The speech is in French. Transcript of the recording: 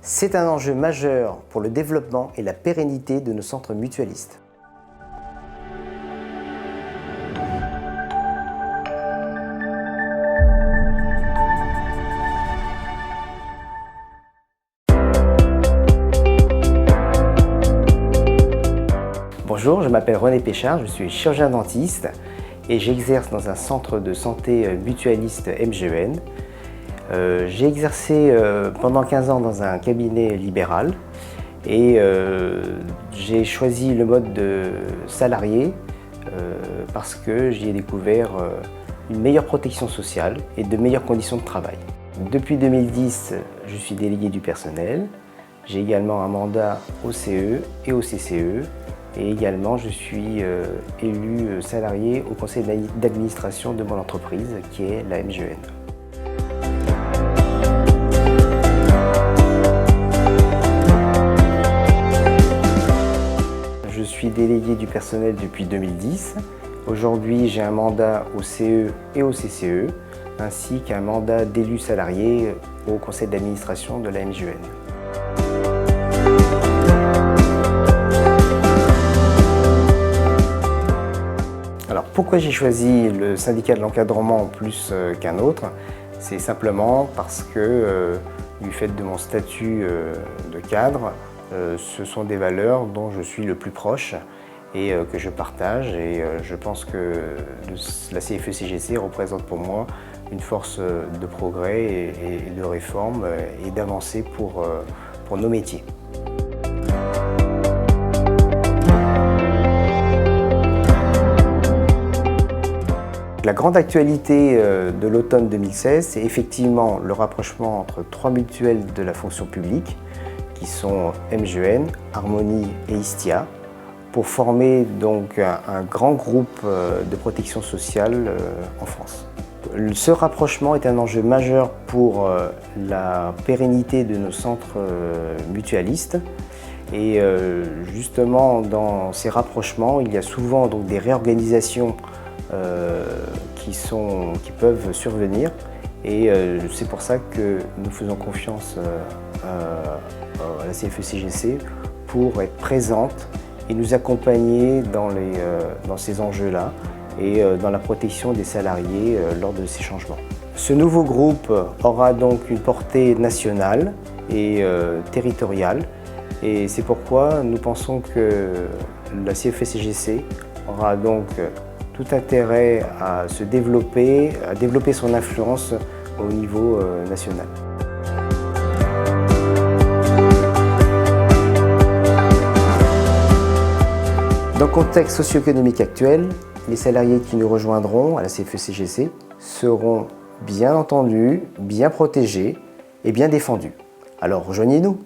C'est un enjeu majeur pour le développement et la pérennité de nos centres mutualistes. Bonjour, je m'appelle René Péchard, je suis chirurgien dentiste et j'exerce dans un centre de santé mutualiste MGEN. J'ai exercé pendant 15 ans dans un cabinet libéral et j'ai choisi le mode de salarié parce que j'y ai découvert une meilleure protection sociale et de meilleures conditions de travail. Depuis 2010, je suis délégué du personnel. J'ai également un mandat au CE et au CCE. Et également, je suis élu salarié au conseil d'administration de mon entreprise, qui est la MGEN. Je suis délégué du personnel depuis 2010. Aujourd'hui, j'ai un mandat au CE et au CCE, ainsi qu'un mandat d'élu salarié au conseil d'administration de la MGEN. Alors pourquoi j'ai choisi le syndicat de l'encadrement plus qu'un autre? C'est simplement parce que du fait de mon statut de cadre, ce sont des valeurs dont je suis le plus proche et que je partage, et je pense que la CFE-CGC représente pour moi une force de progrès et de réforme et d'avancée pour nos métiers. La grande actualité de l'automne 2016, c'est effectivement le rapprochement entre 3 mutuelles de la fonction publique, qui sont MGEN, Harmonie et Istia, pour former donc un grand groupe de protection sociale en France. Ce rapprochement est un enjeu majeur pour la pérennité de nos centres mutualistes. Et justement, dans ces rapprochements, il y a souvent donc des réorganisations qui peuvent survenir, et c'est pour ça que nous faisons confiance à la CFE-CGC pour être présente et nous accompagner dans ces enjeux-là et dans la protection des salariés lors de ces changements. Ce nouveau groupe aura donc une portée nationale et territoriale, et c'est pourquoi nous pensons que la CFE-CGC aura donc tout intérêt à se développer, à développer son influence au niveau national. Dans le contexte socio-économique actuel, les salariés qui nous rejoindront à la CFE-CGC seront bien entendus, bien protégés et bien défendus. Alors rejoignez-nous!